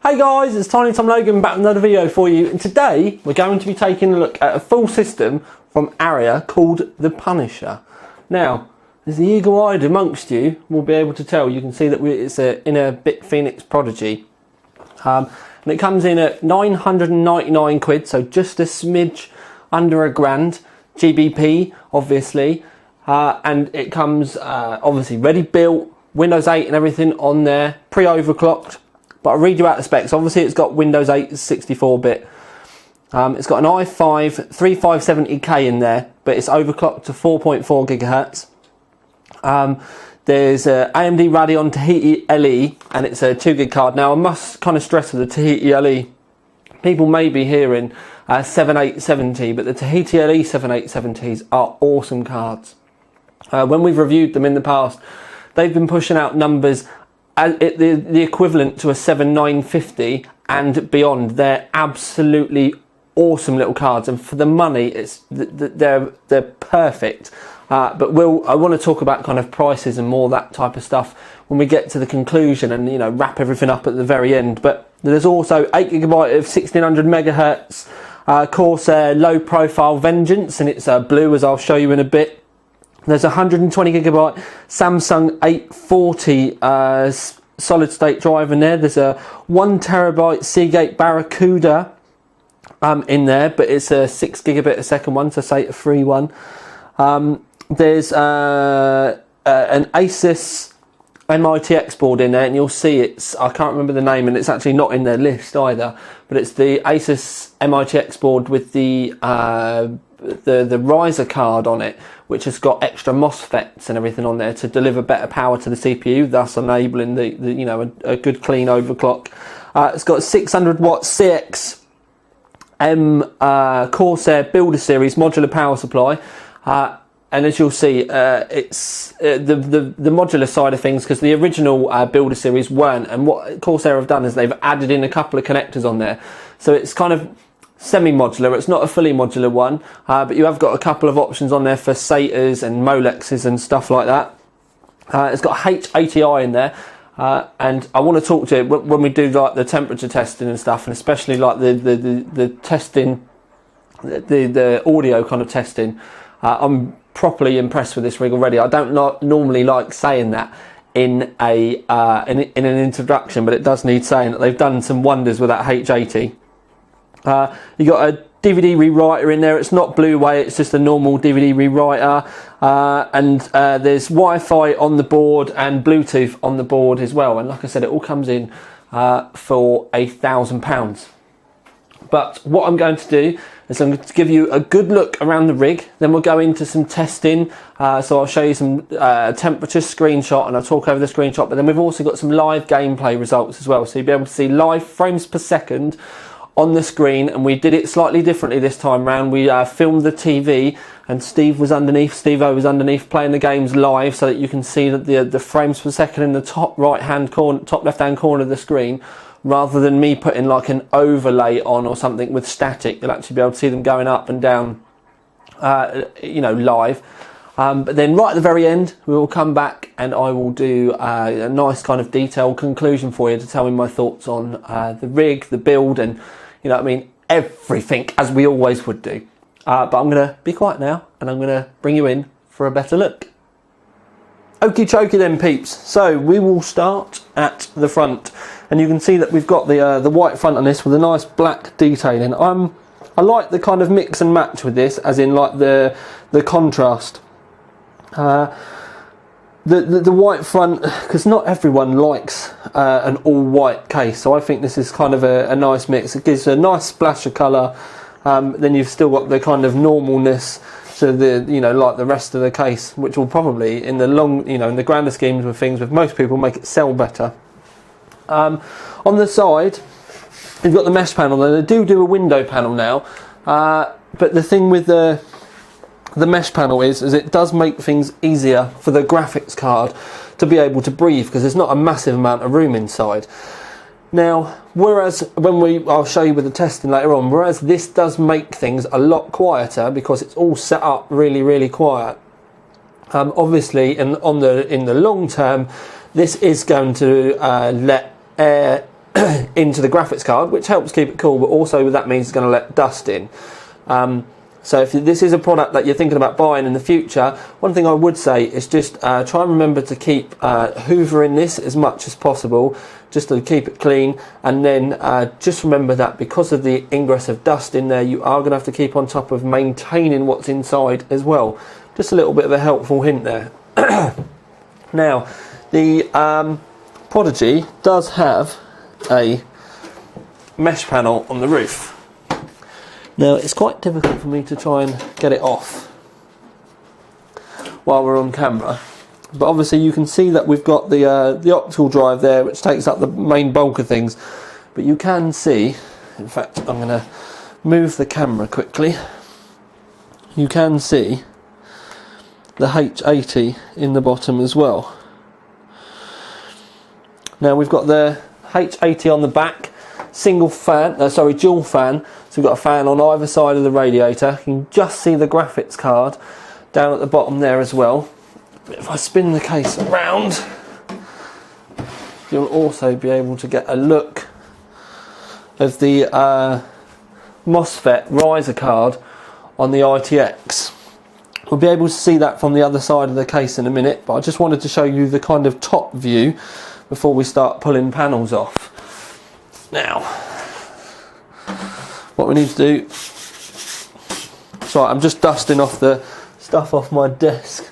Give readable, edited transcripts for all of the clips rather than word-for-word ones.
Hey guys, it's Tiny Tom Logan back with another video for you, and today we're going to be taking a look at a full system from Aria called the Punisher. Now, as the eagle-eyed amongst you will be able to tell, you can see that it's in a Bit Phoenix Prodigy. And it comes in at 999 quid, so just a smidge under £1,000 GBP, obviously. And it comes obviously ready built, Windows 8 and everything on there, pre-overclocked. But I'll read you out the specs. Obviously it's got Windows 8 64-bit. It's got an i5 3570K in there, but it's overclocked to 4.4 gigahertz. There's a AMD Radeon Tahiti LE, and it's a 2 gig card. Now I must kind of stress with the Tahiti LE, people may be hearing 7870, but the Tahiti LE 7870s are awesome cards. When we've reviewed them in the past, they've been pushing out numbers the equivalent to a 7950 and beyond. They're absolutely awesome little cards, and for the money, they're perfect. But I want to talk about kind of prices and more that type of stuff when we get to the conclusion and wrap everything up at the very end. But there's also 8GB of 1600 megahertz Corsair low profile Vengeance, and it's blue, as I'll show you in a bit. There's a 120GB Samsung 840 solid state drive in there. There's a 1TB Seagate Barracuda in there, but it's a 6GB a second one, so say a free one. There's an Asus M-ITX board in there, and you'll see I can't remember the name, and it's actually not in their list either, but it's the Asus M-ITX board with the riser card on it, which has got extra MOSFETs and everything on there to deliver better power to the CPU, thus enabling a good clean overclock. It's got a 600 watt CX Corsair Builder Series modular power supply, and as you'll see, it's the modular side of things, because the original Builder Series weren't, and what Corsair have done is they've added in a couple of connectors on there, so it's kind of semi-modular. It's not a fully modular one, but you have got a couple of options on there for SATAs and Molexes and stuff like that. It's got H80i in there, and I want to talk to you when we do like the temperature testing and stuff, and especially like the testing, the audio kind of testing. I'm properly impressed with this rig already. I don't normally like saying that in an introduction, but it does need saying that they've done some wonders with that H80. You got a DVD rewriter in there. It's not Blu-ray, it's just a normal DVD rewriter, and there's Wi-Fi on the board and Bluetooth on the board as well, and like I said, it all comes in for £1,000. But what I'm going to do is I'm going to give you a good look around the rig, then we'll go into some testing, so I'll show you some temperature screenshot, and I'll talk over the screenshot, but then we've also got some live gameplay results as well, so you'll be able to see live frames per second on the screen. And we did it slightly differently this time round. We filmed the TV, and Steve-O was underneath playing the games live, so that you can see that the frames per second in the top left hand corner of the screen, rather than me putting like an overlay on or something with static. You'll actually be able to see them going up and down live. But then right at the very end, we will come back and I will do a nice kind of detailed conclusion for you to tell me my thoughts on the rig, the build, and everything, as we always would do. But I'm going to be quiet now, and I'm going to bring you in for a better look. Okie chokie then, peeps. So we will start at the front, and you can see that we've got the white front on this with a nice black detailing. I like the kind of mix and match with this, as in like the contrast. The white front, because not everyone likes an all white case, so I think this is kind of a nice mix. It gives a nice splash of colour, then you've still got the kind of normalness to like the rest of the case, which will probably in the grander schemes of things with most people make it sell better. On the side you've got the mesh panel, and they do a window panel now, but the thing with the mesh panel is it does make things easier for the graphics card to be able to breathe, because there's not a massive amount of room inside. Now, whereas I'll show you with the testing later on, whereas this does make things a lot quieter because it's all set up really, really quiet. Obviously, in the long term, this is going to let air into the graphics card, which helps keep it cool, but also that means it's going to let dust in. So if this is a product that you're thinking about buying in the future, one thing I would say is just try and remember to keep hoovering this as much as possible, just to keep it clean. And then just remember that because of the ingress of dust in there, you are going to have to keep on top of maintaining what's inside as well. Just a little bit of a helpful hint there. Now, the Prodigy does have a mesh panel on the roof. Now, it's quite difficult for me to try and get it off while we're on camera, but obviously you can see that we've got the optical drive there, which takes up the main bulk of things. But you can see, in fact, I'm going to move the camera quickly. You can see the H80 in the bottom as well. Now we've got the H80 on the back, dual fan. So we've got a fan on either side of the radiator. You can just see the graphics card down at the bottom there as well. If I spin the case around, you'll also be able to get a look of the MOSFET riser card on the ITX. We'll be able to see that from the other side of the case in a minute, but I just wanted to show you the kind of top view before we start pulling panels off. Now, what we need to do, I'm just dusting off the stuff off my desk.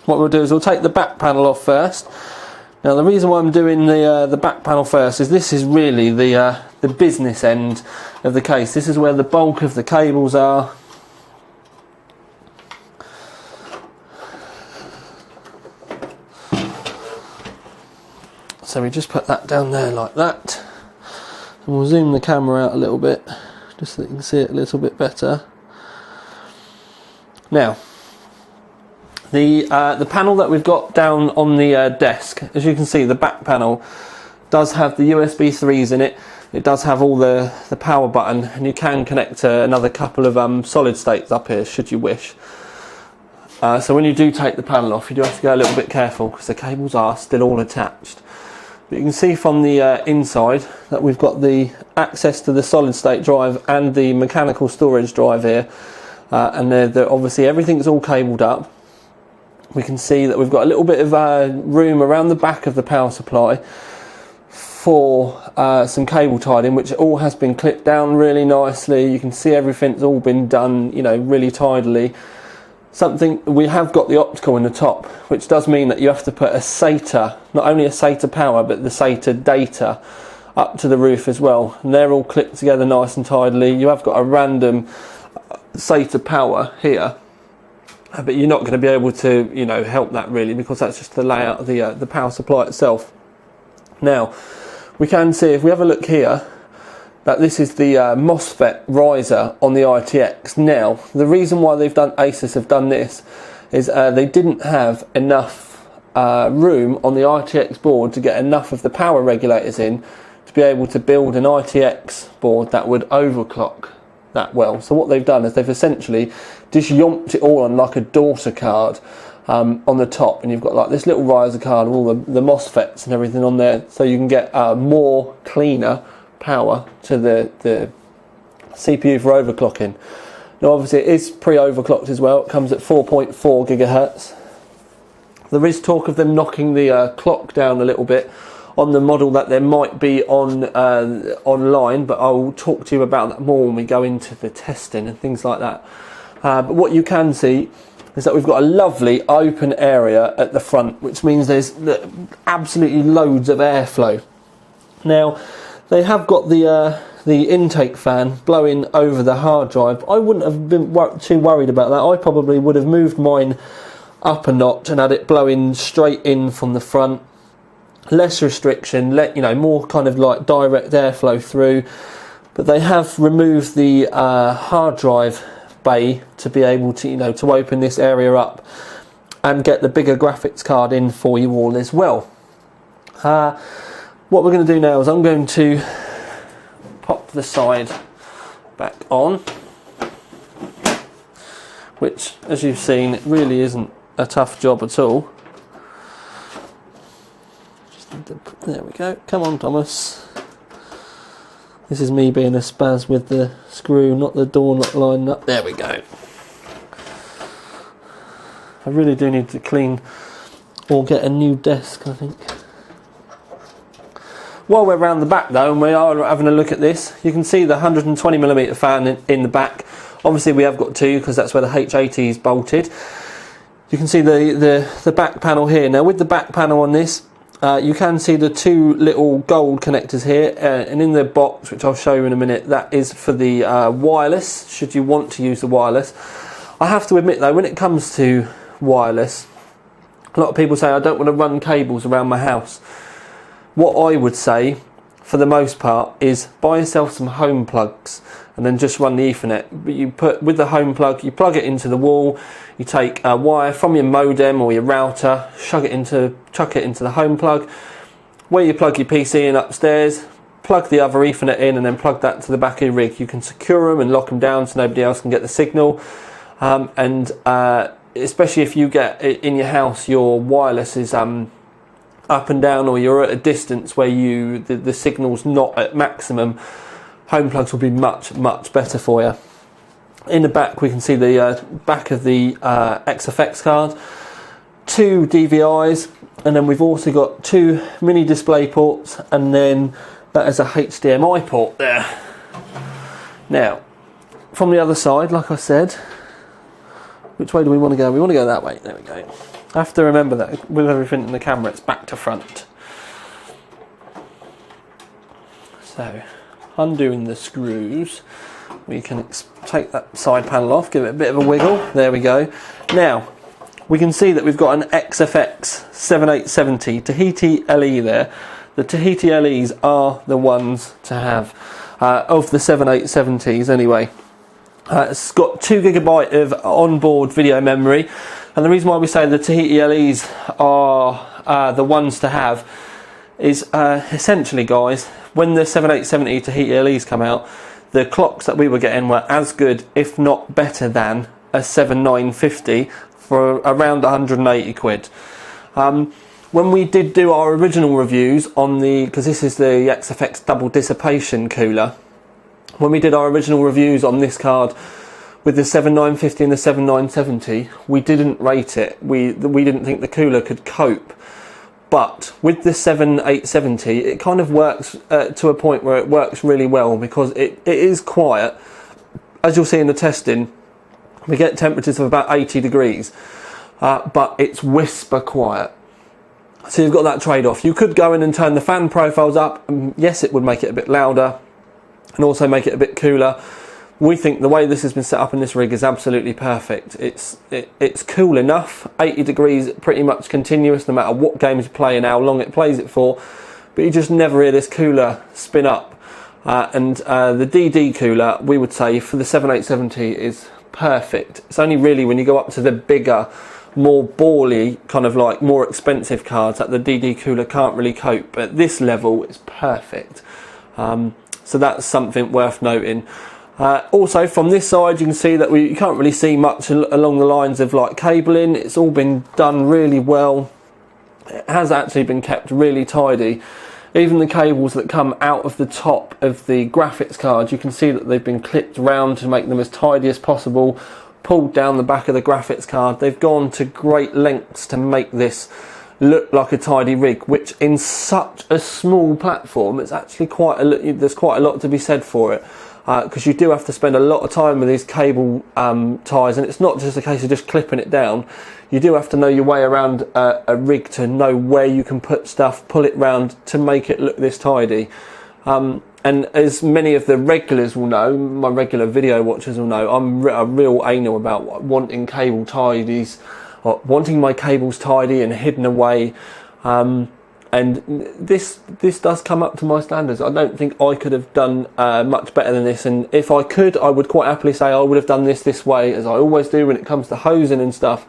What we'll do is we'll take the back panel off first. Now the reason why I'm doing the back panel first is this is really the business end of the case. This is where the bulk of the cables are. So we just put that down there like that. And we'll zoom the camera out a little bit, just so you can see it a little bit better. Now, the panel that we've got down on the desk, as you can see, the back panel does have the USB 3s in it. It does have all the power button, and you can connect to another couple of solid states up here, should you wish. So when you do take the panel off, you do have to go a little bit careful because the cables are still all attached. But you can see from the inside that we've got the access to the solid state drive and the mechanical storage drive here, and they're obviously everything's all cabled up. We can see that we've got a little bit of room around the back of the power supply for some cable tied in, which all has been clipped down really nicely. You can see everything's all been done, you know, really tidily. We have got the optical in the top, which does mean that you have to put a SATA, not only a SATA power, but the SATA data up to the roof as well. And they're all clipped together nice and tidily. You have got a random SATA power here, but you're not going to be able to, you know, help that really, because that's just the layout of the power supply itself. Now, we can see, if we have a look here, that this is the MOSFET riser on the ITX. Now, the reason why ASUS have done this is they didn't have enough room on the ITX board to get enough of the power regulators in to be able to build an ITX board that would overclock that well. So what they've done is they've essentially just yomped it all on like a daughter card on the top, and you've got like this little riser card with all the MOSFETs and everything on there, so you can get more cleaner power to the CPU for overclocking. Now obviously it is pre-overclocked as well. It comes at 4.4 gigahertz. There is talk of them knocking the clock down a little bit on the model that there might be on online, but I'll talk to you about that more when we go into the testing and things like that. But what you can see is that we've got a lovely open area at the front, which means there's absolutely loads of airflow. Now, they have got the intake fan blowing over the hard drive. I wouldn't have been too worried about that. I probably would have moved mine up a notch and had it blowing straight in from the front. Less restriction, more kind of like direct airflow through. But they have removed the hard drive bay to be able to, to open this area up and get the bigger graphics card in for you all as well. What we're going to do now is I'm going to pop the side back on, which, as you've seen, it really isn't a tough job at all. There we go. Come on, Thomas. This is me being a spaz with the screw, not the door not lined up. There we go. I really do need to clean or get a new desk, I think. While we're around the back though, and we are having a look at this, you can see the 120mm fan in the back. Obviously we have got two because that's where the H80 is bolted. You can see the back panel here. Now with the back panel on this, you can see the two little gold connectors here, and in the box, which I'll show you in a minute, that is for the wireless, should you want to use the wireless. I have to admit though, when it comes to wireless, a lot of people say I don't want to run cables around my house. What I would say, for the most part, is buy yourself some home plugs and then just run the Ethernet. But you put, with the home plug, you plug it into the wall, you take a wire from your modem or your router, chuck it into the home plug, where you plug your PC in upstairs, plug the other Ethernet in and then plug that to the back of your rig. You can secure them and lock them down so nobody else can get the signal. Especially if you get in your house, your wireless is up and down, or you're at a distance where the signal's not at maximum, home plugs will be much better for you. In the back we can see the back of the XFX card, two DVIs, and then we've also got two mini display ports, and then that is a HDMI port there. Now from the other side, like I said, which way do we want to go? We want to go that way. There we go. I have to remember that with everything in the camera, it's back to front. So, undoing the screws, we can take that side panel off, give it a bit of a wiggle. There we go. Now, we can see that we've got an XFX 7870 Tahiti LE there. The Tahiti LEs are the ones to have, of the 7870s anyway. It's got 2GB of onboard video memory, and the reason why we say the Tahiti LEs are the ones to have is essentially, guys, when the 7870 Tahiti LEs come out, the clocks that we were getting were as good, if not better than, a 7950 for around 180 quid. When we did do our original reviews on because this is the XFX double dissipation cooler, when we did our original reviews on this card with the 7950 and the 7970, we didn't rate it. We didn't think the cooler could cope. But with the 7870, it kind of works to a point where it works really well, because it is quiet. As you'll see in the testing, we get temperatures of about 80 degrees, but it's whisper quiet. So you've got that trade-off. You could go in and turn the fan profiles up, and yes, it would make it a bit louder, and also make it a bit cooler. We think the way this has been set up in this rig is absolutely perfect. It's cool enough, 80 degrees pretty much continuous no matter what games you play and how long it plays it for, but you just never hear this cooler spin up. The DD cooler, we would say, for the 7870 is perfect. It's only really when you go up to the bigger, more bally, kind of like more expensive cards that the DD cooler can't really cope, but at this level it's perfect. So that's something worth noting. Also from this side you can see that you can't really see much along the lines of like cabling. It's all been done really well. It has actually been kept really tidy. Even the cables that come out of the top of the graphics card, you can see that they've been clipped round to make them as tidy as possible, pulled down the back of the graphics card. They've gone to great lengths to make this look like a tidy rig, which in such a small platform, it's actually there's quite a lot to be said for it, because you do have to spend a lot of time with these cable ties, and it's not just a case of just clipping it down. You do have to know your way around a rig to know where you can put stuff, pull it round to make it look this tidy. And as many of the regulars will know, my regular video watchers will know, I'm a real anal about wanting cable tidies, or wanting my cables tidy and hidden away, and this does come up to my standards. I don't think I could have done much better than this, and if I could, I would quite happily say I would have done this way, as I always do when it comes to hosing and stuff.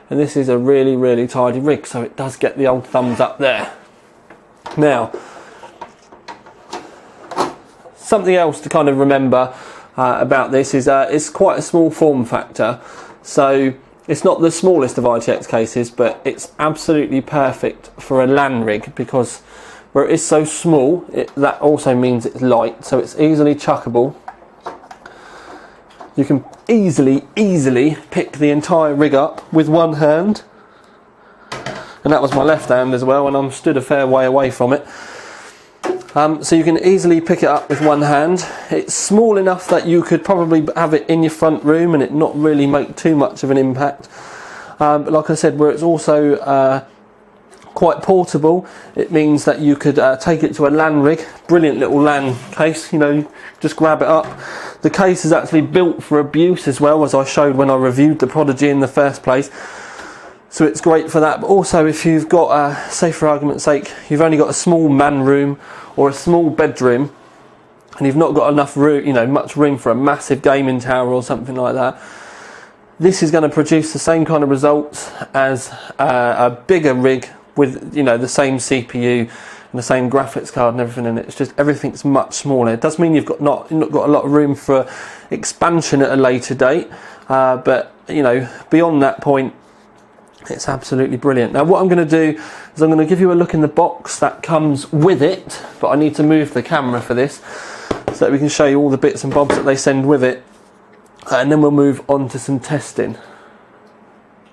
And this is a really tidy rig, so it does get the old thumbs up there. Now, something else to kind of remember about this is it's quite a small form factor, so it's not the smallest of ITX cases, but it's absolutely perfect for a LAN rig, because where it is so small, that also means it's light, so it's easily chuckable. You can easily pick the entire rig up with one hand, and that was my left hand as well, and I'm stood a fair way away from it. So you can easily pick it up with one hand. It's small enough that you could probably have it in your front room and it not really make too much of an impact. But like I said, where it's also quite portable, it means that you could take it to a LAN rig. Brilliant little LAN case, you know, just grab it up. The case is actually built for abuse as well, as I showed when I reviewed the Prodigy in the first place. So it's great for that. But also if you've got, say for argument's sake, you've only got a small man room or a small bedroom and you've not got enough room, you know, much room for a massive gaming tower or something like that, this is going to produce the same kind of results as a bigger rig with, you know, the same CPU and the same graphics card and everything in it. It's just everything's much smaller. It does mean you've got not got a lot of room for expansion at a later date, but you know, beyond that point, it's absolutely brilliant. Now what I'm going to do is I'm going to give you a look in the box that comes with it, but I need to move the camera for this so that we can show you all the bits and bobs that they send with it, and then we'll move on to some testing.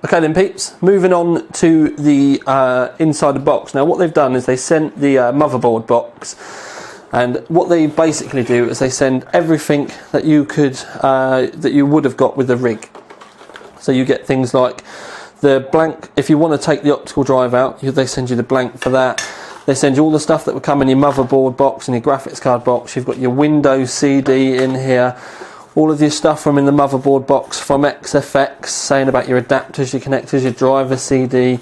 Okay then peeps, moving on to the inside the box. Now what they've done is they sent the motherboard box, and what they basically do is they send everything that you could that you would have got with the rig. So you get things like the blank, if you want to take the optical drive out, they send you the blank for that. They send you all the stuff that would come in your motherboard box and your graphics card box. You've got your Windows CD in here, all of your stuff from in the motherboard box from XFX, saying about your adapters, your connectors, your driver CD,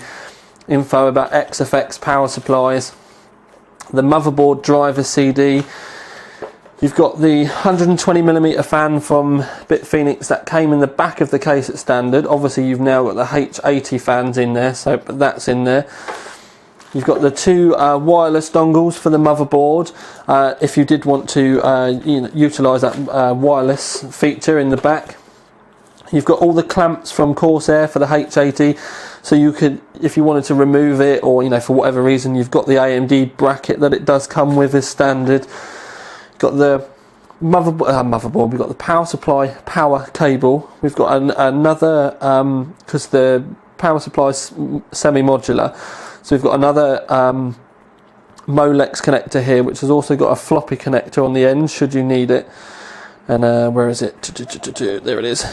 info about XFX power supplies, the motherboard driver CD. You've got the 120mm fan from BitPhoenix that came in the back of the case at standard. Obviously you've now got the H80 fans in there, so that's in there. You've got the two wireless dongles for the motherboard, if you did want to utilise that wireless feature in the back. You've got all the clamps from Corsair for the H80, so you could, if you wanted to remove it, or you know, for whatever reason, you've got the AMD bracket that it does come with as standard. Got the motherboard, we've got the power supply power cable, we've got another, because the power supply is semi-modular, so we've got another Molex connector here, which has also got a floppy connector on the end should you need it. And where is it? There it is.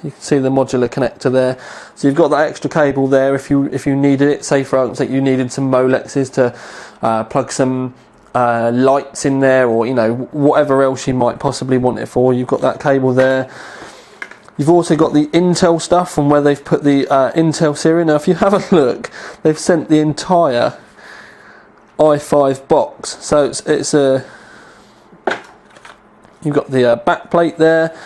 You can see the modular connector there. So you've got that extra cable there if you needed it. Say for instance you needed some Molexes to plug some lights in there, or you know, whatever else you might possibly want it for. You've got that cable there. You've also got the Intel stuff from where they've put the Intel series. Now if you have a look, they've sent the entire i5 box, so it's a, you've got the back plate there.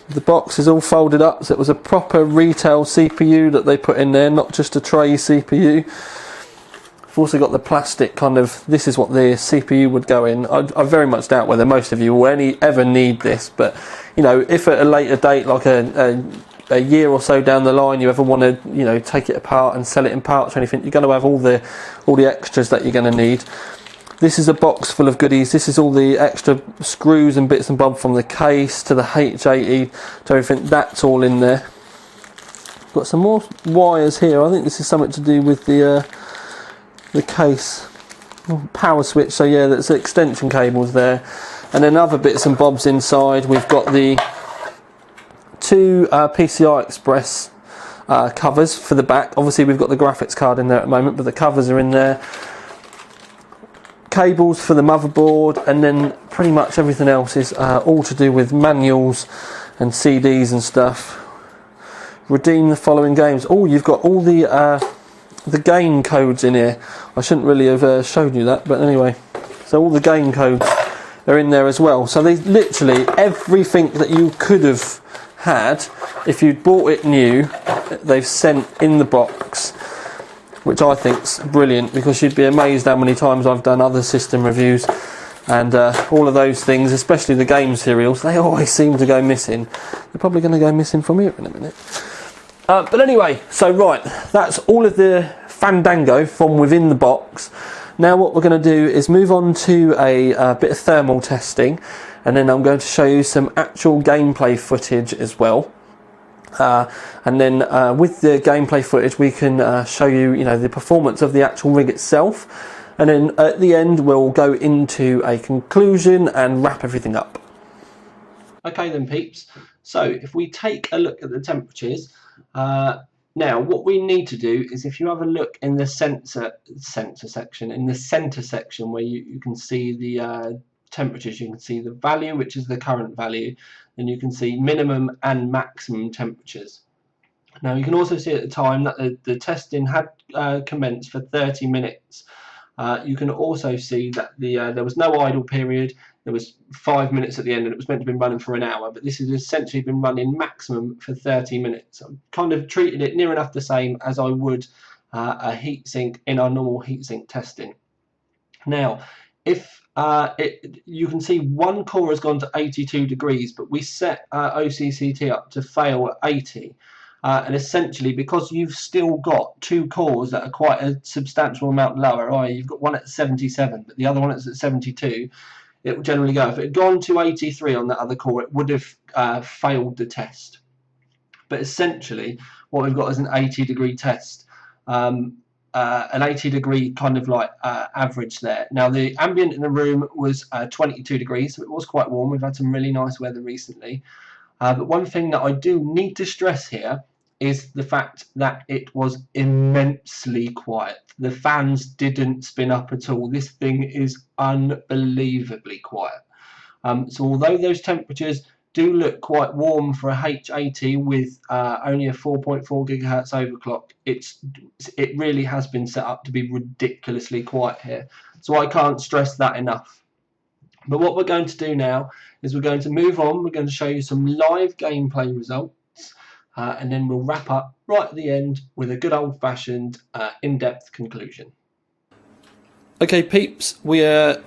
The box is all folded up, so it was a proper retail CPU that they put in there, not just a tray CPU. I've also got the plastic kind of, this is what the CPU would go in. I very much doubt whether most of you will ever need this, but you know, if at a later date, like a year or so down the line, you ever want to, you know, take it apart and sell it in parts or anything, you're going to have all the extras that you're going to need. This is a box full of goodies. This is all the extra screws and bits and bobs from the case to the H80 to everything. That's all in there. Got some more wires here. I think this is something to do with the case. Power switch. So yeah, there's extension cables there. And then other bits and bobs inside. We've got the two PCI Express covers for the back. Obviously we've got the graphics card in there at the moment, but the covers are in there. Cables for the motherboard, and then pretty much everything else is all to do with manuals and CDs and stuff. Redeem the following games. Oh, you've got all the game codes in here. I shouldn't really have showed you that, but anyway. So all the game codes are in there as well. So they literally everything that you could have had if you'd bought it new, they've sent in the box, which I think's brilliant, because you'd be amazed how many times I've done other system reviews and all of those things, especially the game serials, they always seem to go missing. They're probably going to go missing from here in a minute. But anyway, so right, that's all of the Fandango from within the box. Now what we're going to do is move on to a bit of thermal testing, and then I'm going to show you some actual gameplay footage as well. And then with the gameplay footage we can show you, the performance of the actual rig itself, and then at the end we'll go into a conclusion and wrap everything up. Okay then peeps, so if we take a look at the temperatures, now what we need to do is, if you have a look in the centre section where you can see the temperatures, you can see the value, which is the current value, and you can see minimum and maximum temperatures. Now you can also see at the time that the testing had commenced for 30 minutes. You can also see that there was no idle period. There was 5 minutes at the end, and it was meant to have been running for an hour, but this has essentially been running maximum for 30 minutes. I've kind of treated it near enough the same as I would a heatsink in our normal heatsink testing. Now, if you can see one core has gone to 82 degrees, but we set OCCT up to fail at 80. And essentially, because you've still got two cores that are quite a substantial amount lower, i.e. you've got one at 77, but the other one is at 72, it will generally go. If it had gone to 83 on that other core, it would have failed the test. But essentially, what we've got is an 80-degree test. An 80-degree kind of like average there. Now the ambient in the room was 22 degrees, so it was quite warm. We've had some really nice weather recently. But one thing that I do need to stress here is the fact that it was immensely quiet. The fans didn't spin up at all. This thing is unbelievably quiet. So although those temperatures do look quite warm for a H80 with only a 4.4 gigahertz overclock, it really has been set up to be ridiculously quiet here. So I can't stress that enough. But what we're going to do now is we're going to move on. We're going to show you some live gameplay results, and then we'll wrap up right at the end with a good old-fashioned in-depth conclusion. Okay peeps, we are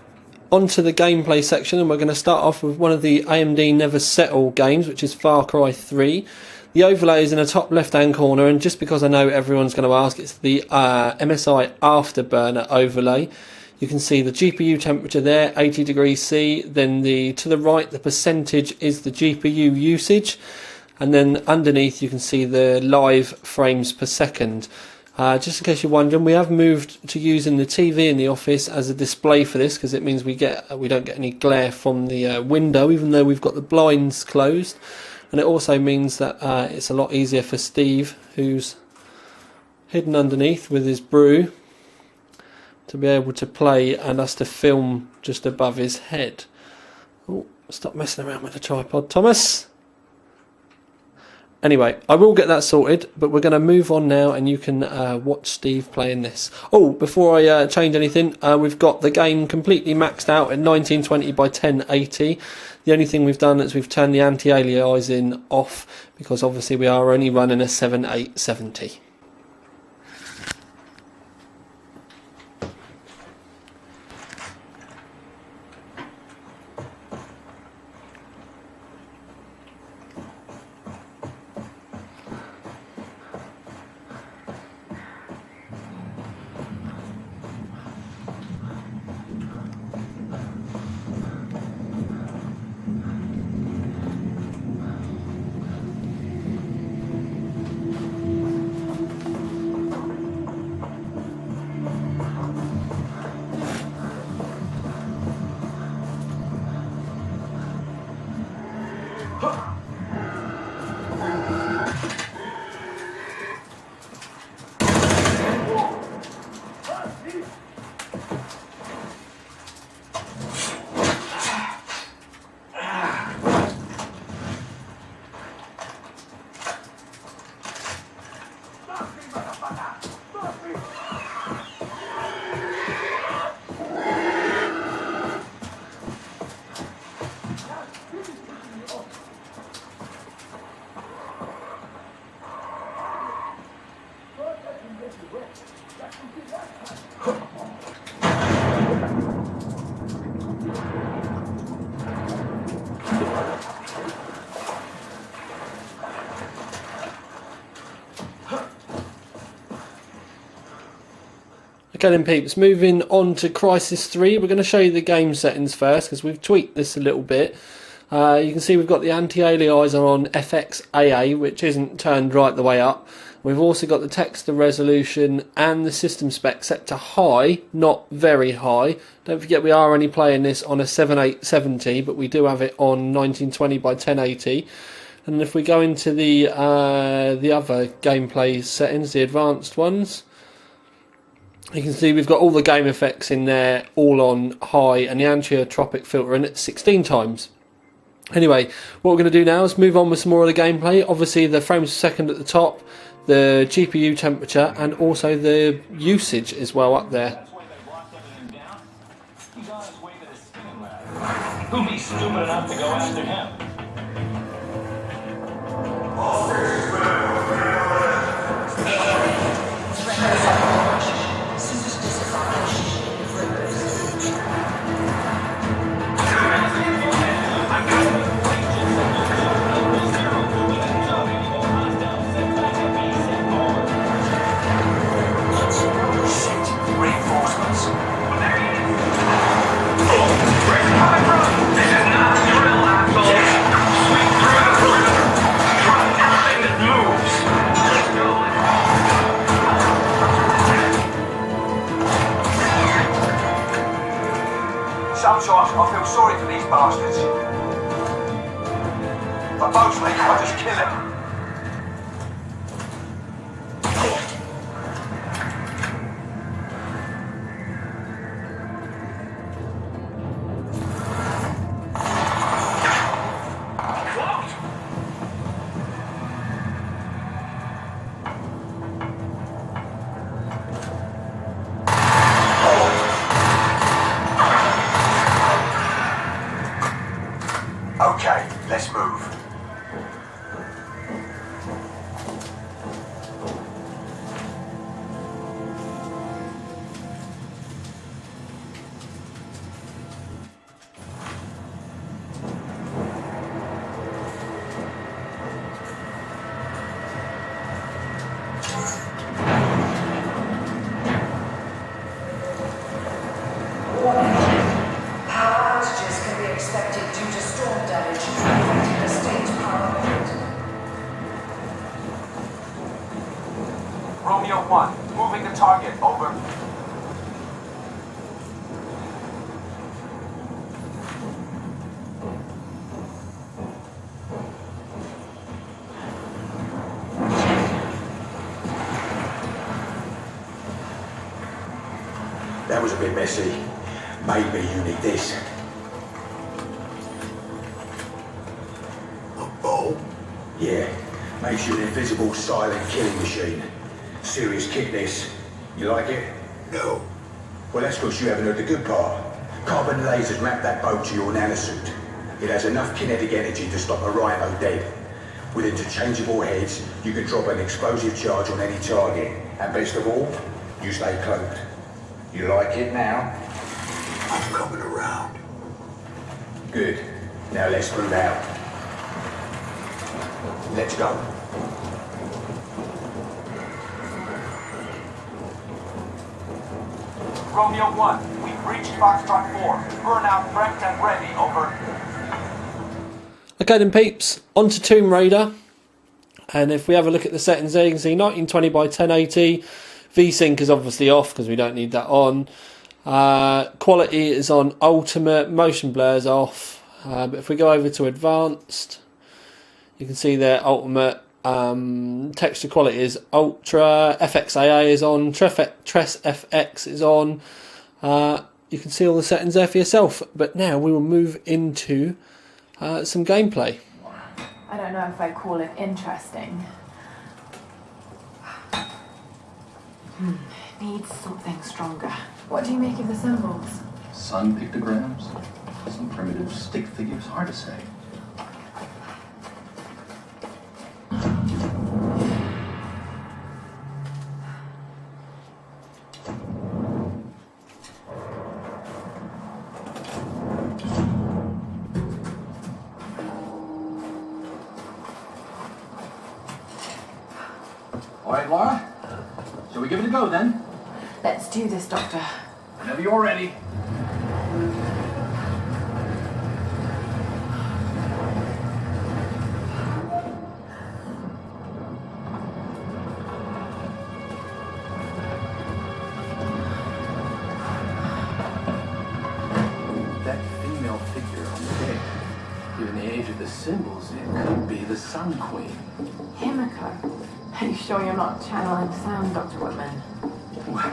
onto the gameplay section, and we're going to start off with one of the AMD Never Settle games, which is Far Cry 3. The overlay is in the top left hand corner, and just because I know everyone's going to ask, it's the MSI Afterburner overlay. You can see the GPU temperature there, 80 degrees C, then to the right the percentage is the GPU usage, and then underneath you can see the live frames per second. Just in case you're wondering, we have moved to using the TV in the office as a display for this, because it means we don't get any glare from the window, even though we've got the blinds closed. And it also means that it's a lot easier for Steve, who's hidden underneath with his brew, to be able to play and us to film just above his head. Oh, stop messing around with the tripod, Thomas. Anyway, I will get that sorted, but we're going to move on now, and you can watch Steve playing this. Oh, before I change anything, we've got the game completely maxed out at 1920 by 1080. The only thing we've done is we've turned the anti-aliasing off, because obviously we are only running a 7870. Okay then peeps, moving on to Crisis 3, we're going to show you the game settings first because we've tweaked this a little bit. You can see we've got the anti-aliasing on FXAA, which isn't turned right the way up. We've also got the texture resolution and the system spec set to high, not very high. Don't forget we are only playing this on a 7870, but we do have it on 1920 by 1080. And if we go into the other gameplay settings, the advanced ones, you can see we've got all the game effects in there, all on high, and the anti-tropic filter in at 16 times. Anyway, what we're going to do now is move on with some more of the gameplay. Obviously the frames per second at the top, the GPU temperature, and also the usage as well up there. Who'd be stupid enough to go after him? Sometimes I feel sorry for these bastards. But mostly I just kill them. Okay, let's move. Romeo 1, moving the target, over. That was a bit messy. Maybe you need this. A bow? Yeah. Makes you an invisible, silent killing machine. Serious kick this. You like it? No. Well, that's because you haven't heard the good part. Carbon lasers wrap that bow to your nanosuit. It has enough kinetic energy to stop a rhino dead. With interchangeable heads, you can drop an explosive charge on any target. And best of all, you stay cloaked. You like it now? I'm coming around. Good. Now let's move out. Let's go. Romeo 1, we've reached Foxtrot 4. Burnout prepped and ready, over. Okay then peeps, on to Tomb Raider. And if we have a look at the settings there, you can see 1920 by 1080. VSync is obviously off because we don't need that on. Quality is on ultimate, motion blur is off. But if we go over to advanced, you can see there ultimate, texture quality is ultra, FXAA is on, Tres FX is on. You can see all the settings there for yourself. But now we will move into some gameplay. I don't know if I call it interesting. Needs something stronger. What do you make of the symbols? Sun pictograms? Some primitive stick figures? Hard to say. All right, Laura. Shall we give it a go then? Let's do this, Doctor. Whenever you're ready. That female figure on the bed, given the age of the symbols, it could be the Sun Queen. Himiko. Are you sure you're not channeling sound, Dr. Whitman? Well,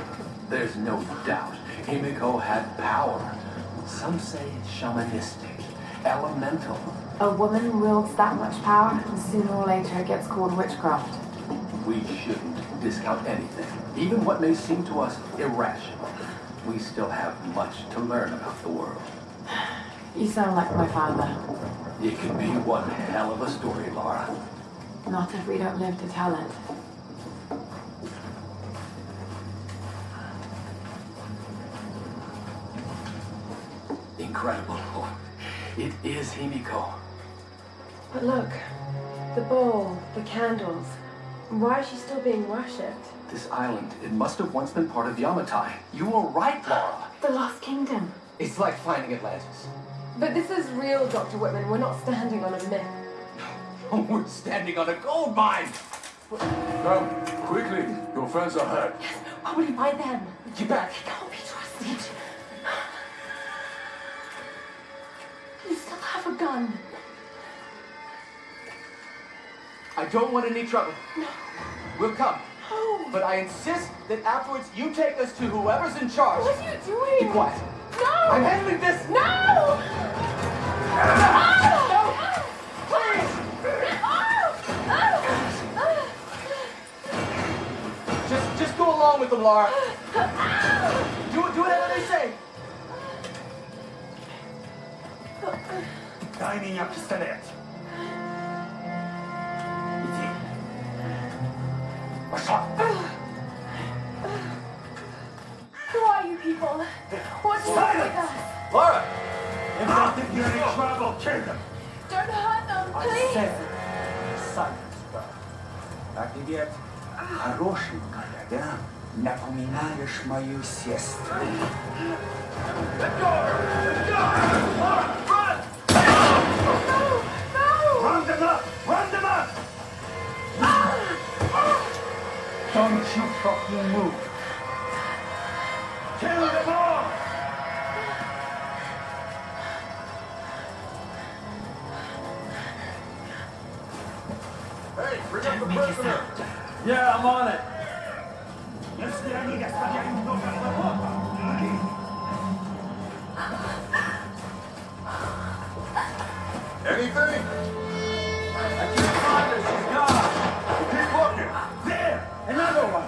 there's no doubt Himiko had power. Some say it's shamanistic, elemental. A woman wields that much power, and sooner or later it gets called witchcraft. We shouldn't discount anything, even what may seem to us irrational. We still have much to learn about the world. You sound like my father. It could be one hell of a story, Laura. Not if we don't live to tell it. Incredible. It is Himiko. But look, the bowl, the candles. Why is she still being worshipped? This island, it must have once been part of Yamatai. You were right, Laura. The Lost Kingdom. It's like finding Atlantis. But this is real, Dr. Whitman. We're not standing on a myth. We're standing on a gold mine. Come, quickly. Your friends are hurt. Yes, what will you buy them? Get back. I can't be trusted. You still have a gun. I don't want any trouble. No. We'll come. No. But I insist that afterwards you take us to whoever's in charge. What are you doing? Be quiet. No! I'm handling this. No! Just go along with them, Laura. Do whatever they say. Дай меня пистолет. Иди. Пошла. Who are you people? What's wrong with us? Laura! If they think you're in trouble, kill them. Don't hurt them, I please! said silence, bro. А тебе, хорошенькая, да? Напоминаешь мою сестру. Let go! Let go! Laura, run! No! Run them up! Run them up! Don't you fucking move! Kill them all! Hey, bring up the prisoner. Yeah, I'm on it. Если они доставляют много работы. Anything? I can't find her. She's gone. Keep looking. There! Another one!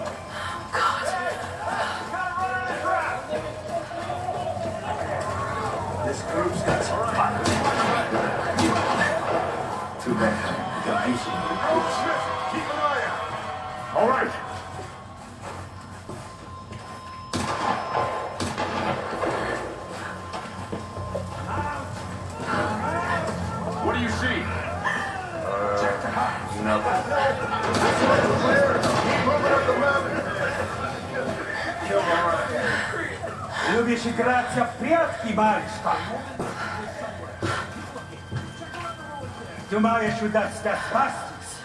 This group's got some fun. Too bad. Got me some good groups. Keep an eye out. All right. What do you see? Check the house. Nothing. Keep moving up the mountain. Любишь играться в прятки, мальчик? Думаешь, удастся спастись?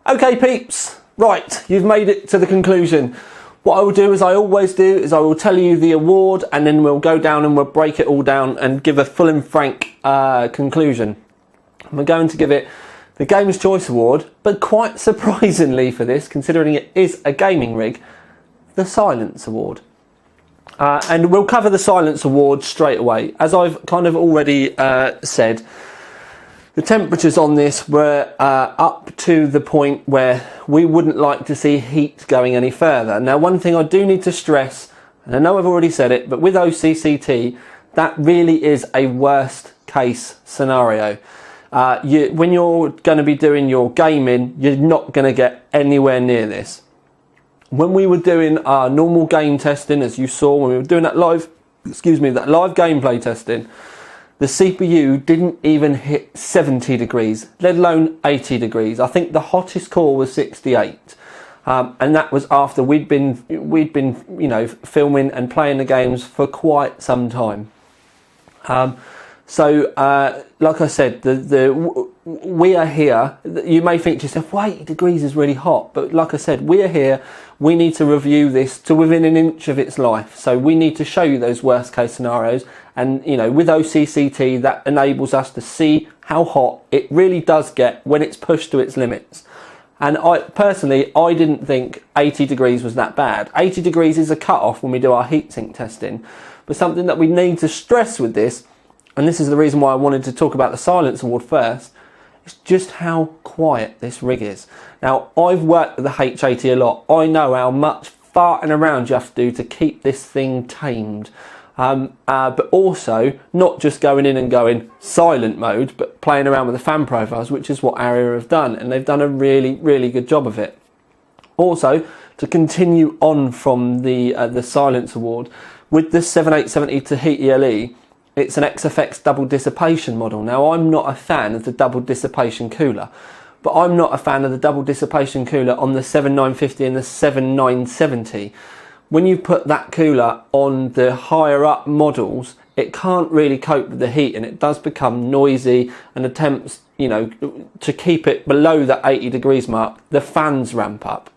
Okay, peeps. Right, you've made it to the conclusion. What I will do, as I always do, is I will tell you the award, and then we'll go down and we'll break it all down and give a full and frank conclusion. We're going to give it the Gamer's Choice Award, but quite surprisingly for this, considering it is a gaming rig, the Silence Award. And we'll cover the Silence Award straight away. As I've kind of already said, the temperatures on this were up to the point where we wouldn't like to see heat going any further. Now, one thing I do need to stress, and I know I've already said it, but with OCCT, that really is a worst case scenario. When you're going to be doing your gaming, you're not going to get anywhere near this. When we were doing our normal game testing, as you saw, when we were doing that live, that live gameplay testing, the CPU didn't even hit 70 degrees, let alone 80 degrees. I think the hottest core was 68. And that was after we'd been, you know, filming and playing the games for quite some time. Like I said, we are here. You may think to yourself, well, 80 degrees is really hot. But like I said, we are here. We need to review this to within an inch of its life. So we need to show you those worst case scenarios. And, you know, with OCCT, that enables us to see how hot it really does get when it's pushed to its limits. And I didn't think 80 degrees was that bad. 80 degrees is a cut-off when we do our heatsink testing. But something that we need to stress with this, and this is the reason why I wanted to talk about the Silence Award first, is just how quiet this rig is. Now, I've worked with the H80 a lot. I know how much farting around you have to do to keep this thing tamed. But also, not just going in and going silent mode, but playing around with the fan profiles, which is what Aria have done. And they've done a really, really good job of it. Also, to continue on from the Silence Award, with the 7870 Tahiti LE, it's an XFX double dissipation model. Now, I'm not a fan of the double dissipation cooler, but I'm not a fan of the double dissipation cooler on the 7950 and the 7970. When you put that cooler on the higher up models, it can't really cope with the heat, and it does become noisy, and attempts, you know, to keep it below the 80 degrees mark, the fans ramp up.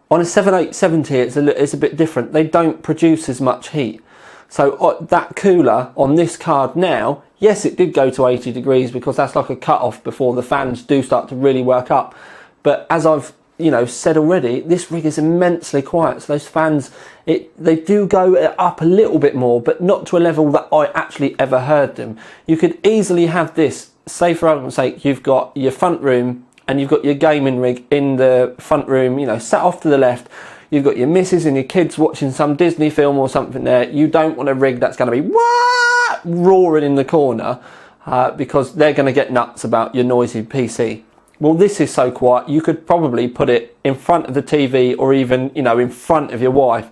On a 7870, it's a bit different. They don't produce as much heat. So that cooler on this card now, yes, it did go to 80 degrees because that's like a cut-off before the fans do start to really work up. But as I've, you know, said already, this rig is immensely quiet. So those fans, they do go up a little bit more, but not to a level that I actually ever heard them. You could easily have this, say for argument's sake, you've got your front room and you've got your gaming rig in the front room, you know, sat off to the left. You've got your missus and your kids watching some Disney film or something there. You don't want a rig that's going to be roaring in the corner because they're going to get nuts about your noisy PC. Well, this is so quiet, you could probably put it in front of the TV or even, you know, in front of your wife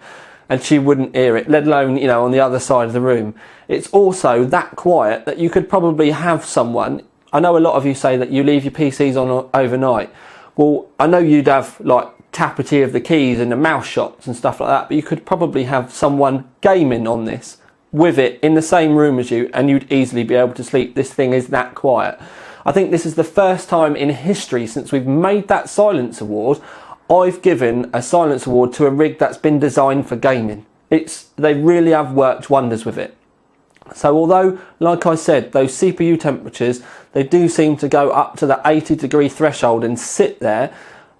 and she wouldn't hear it, let alone, you know, on the other side of the room. It's also that quiet that you could probably have someone. I know a lot of you say that you leave your PCs on overnight. Well, I know you'd have like tappity of the keys and the mouse shots and stuff like that, but you could probably have someone gaming on this with it in the same room as you, and you'd easily be able to sleep. This thing is that quiet. I think this is the first time in history since we've made that Silence Award, I've given a Silence Award to a rig that's been designed for gaming. They really have worked wonders with it. So although, like I said, those CPU temperatures, they do seem to go up to the 80 degree threshold and sit there,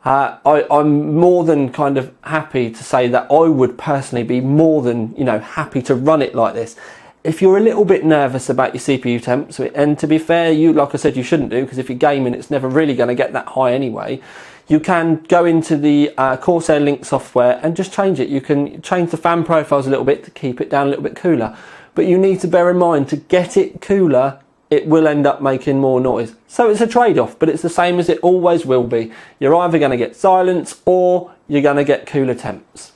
I'm more than kind of happy to say that I would personally be more than, you know, happy to run it like this. If you're a little bit nervous about your CPU temps, and to be fair, like I said, you shouldn't do, because if you're gaming, it's never really going to get that high anyway. You can go into the Corsair Link software and just change it. You can change the fan profiles a little bit to keep it down a little bit cooler. But you need to bear in mind, to get it cooler, it will end up making more noise. So it's a trade-off, but it's the same as it always will be. You're either going to get silence or you're going to get cooler temps.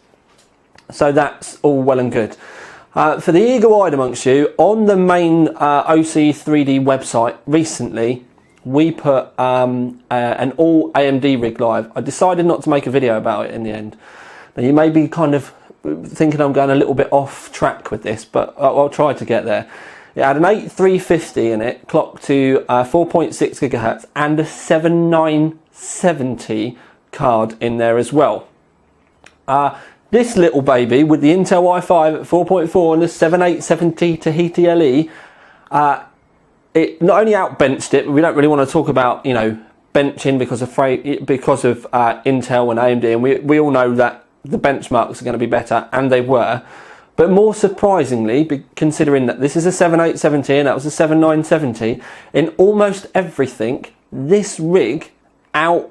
So that's all well and good. For the eagle-eyed amongst you, on the main OC3D website recently, we put an all AMD rig live. I decided not to make a video about it in the end. Now you may be kind of thinking I'm going a little bit off track with this, but I'll try to get there. It had an 8350 in it, clocked to 4.6 gigahertz, and a 7970 card in there as well. This little baby with the Intel i5 at 4.4 and the 7870 Tahiti LE, it not only outbenched it, but we don't really want to talk about, you know, benching because of Intel and AMD, and we all know that the benchmarks are going to be better, and they were. But more surprisingly, considering that this is a 7870 and that was a 7970, in almost everything, this rig out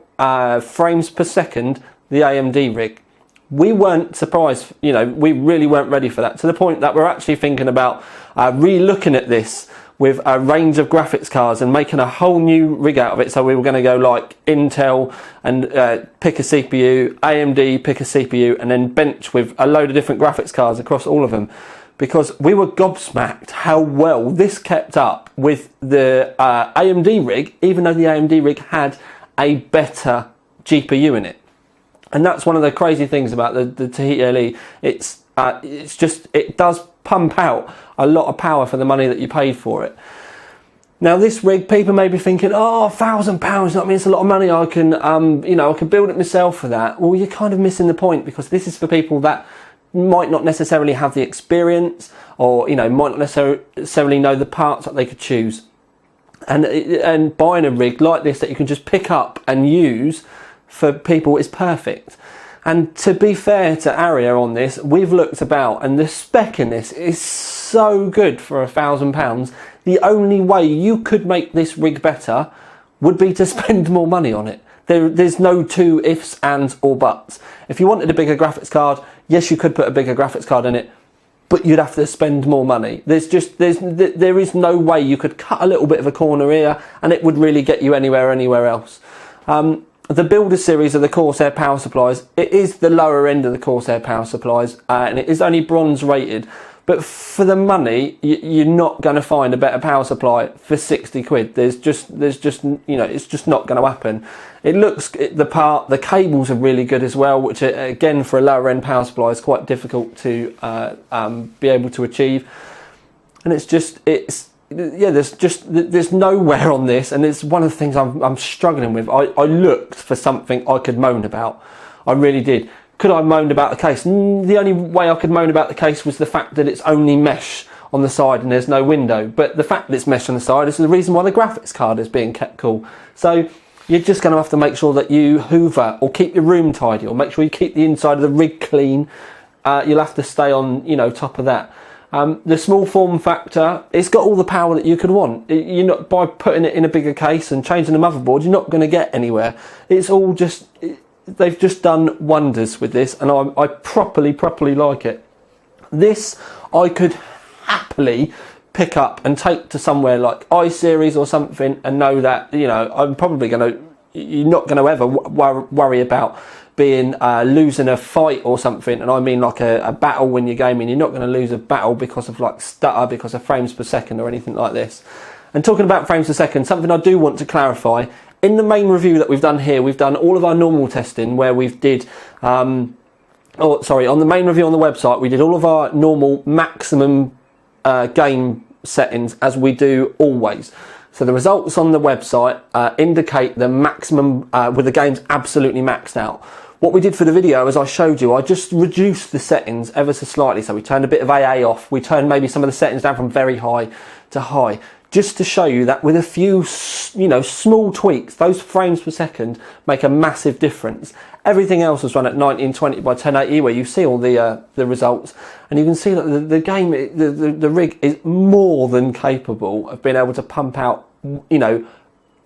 frames per second the AMD rig. We weren't surprised, you know, we really weren't ready for that, to the point that we're actually thinking about re-looking at this with a range of graphics cards and making a whole new rig out of it. So we were going to go like Intel and pick a CPU, AMD, pick a CPU, and then bench with a load of different graphics cards across all of them. because we were gobsmacked how well this kept up with the AMD rig, even though the AMD rig had a better GPU in it. And that's one of the crazy things about the Tahiti LE. It's just, it does pump out a lot of power for the money that you paid for it. Now this rig, people may be thinking, oh, £1,000, I mean, it's a lot of money, I can, you know, I can build it myself for that. Well, you're kind of missing the point, because this is for people that might not necessarily have the experience, or, you know, might not necessarily know the parts that they could choose. And buying a rig like this that you can just pick up and use for people is perfect. And to be fair to Aria on this, we've looked about, and the spec in this is so good for £1,000. The only way you could make this rig better would be to spend more money on it. There's no two ifs, ands or buts. If you wanted a bigger graphics card, yes, you could put a bigger graphics card in it, but you'd have to spend more money. There is no way you could cut a little bit of a corner here and it would really get you anywhere else. The Builder series of the Corsair power supplies, it is the lower end of the Corsair power supplies, and it is only bronze rated. But for the money, you're not going to find a better power supply for 60 quid. There's just, you know, it's just not going to happen. It looks, the cables are really good as well, which again, for a lower end power supply is quite difficult to be able to achieve. And yeah, there's nowhere on this, and it's one of the things I'm struggling with. I looked for something I could moan about. I really did. Could I moan about the case? The only way I could moan about the case was the fact that it's only mesh on the side and there's no window. But the fact that it's mesh on the side is the reason why the graphics card is being kept cool. So you're just going to have to make sure that you hoover or keep your room tidy, or make sure you keep the inside of the rig clean. You'll have to stay on, you know, top of that. The small form factor, it's got all the power that you could want. You're not, by putting it in a bigger case and changing the motherboard, you're not going to get anywhere. It's all just, they've just done wonders with this, and I properly like it. This I could happily pick up and take to somewhere like iSeries or something, and know that, you know, I'm probably you're not going to ever worry about being losing a fight or something. And I mean like a battle when you're gaming. You're not going to lose a battle because of like stutter, because of frames per second or anything like this. And talking about frames per second, something I do want to clarify, in the main review that we've done here, we've done all of our normal testing where we've did, on the main review on the website, we did all of our normal maximum game settings as we do always. So the results on the website indicate the maximum with the games absolutely maxed out. What we did for the video, as I showed you, I just reduced the settings ever so slightly. So we turned a bit of AA off. We turned maybe some of the settings down from very high to high, just to show you that with a few, you know, small tweaks, those frames per second make a massive difference. Everything else was run at 1920 by 1080, where you see all the results, and you can see that the game, the rig is more than capable of being able to pump out, you know,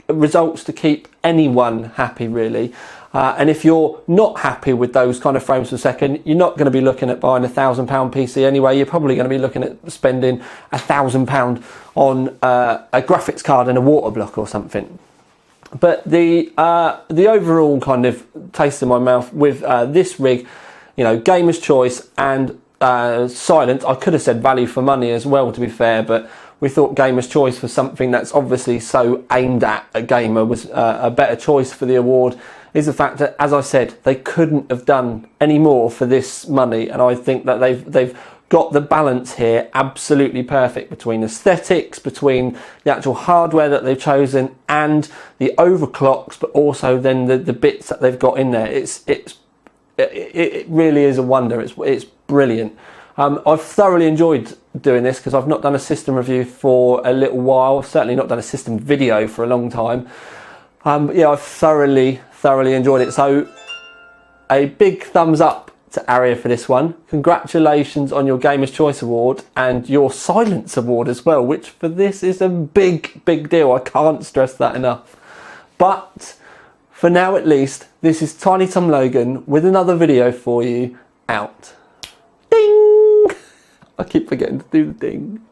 results to keep anyone happy, really. And if you're not happy with those kind of frames per second, you're not going to be looking at buying a £1,000 PC anyway. You're probably going to be looking at spending £1,000 on a graphics card and a water block or something. But the overall kind of taste in my mouth with this rig, you know, gamer's choice and silent. I could have said value for money as well, to be fair, but we thought gamer's choice for something that's obviously so aimed at a gamer was a better choice for the award. Is the fact that, as I said, they couldn't have done any more for this money, and I think that they've got the balance here absolutely perfect between aesthetics, between the actual hardware that they've chosen, and the overclocks, but also then the bits that they've got in there. It really is a wonder. It's brilliant. I've thoroughly enjoyed doing this because I've not done a system review for a little while. I've certainly not done a system video for a long time. But yeah, I've thoroughly enjoyed it. So a big thumbs up to Aria for this one. Congratulations on your Gamer's Choice Award and your Silence Award as well, which for this is a big deal. I can't stress that enough. But for now at least, this is Tiny Tom Logan with another video for you out. Ding! I keep forgetting to do the ding.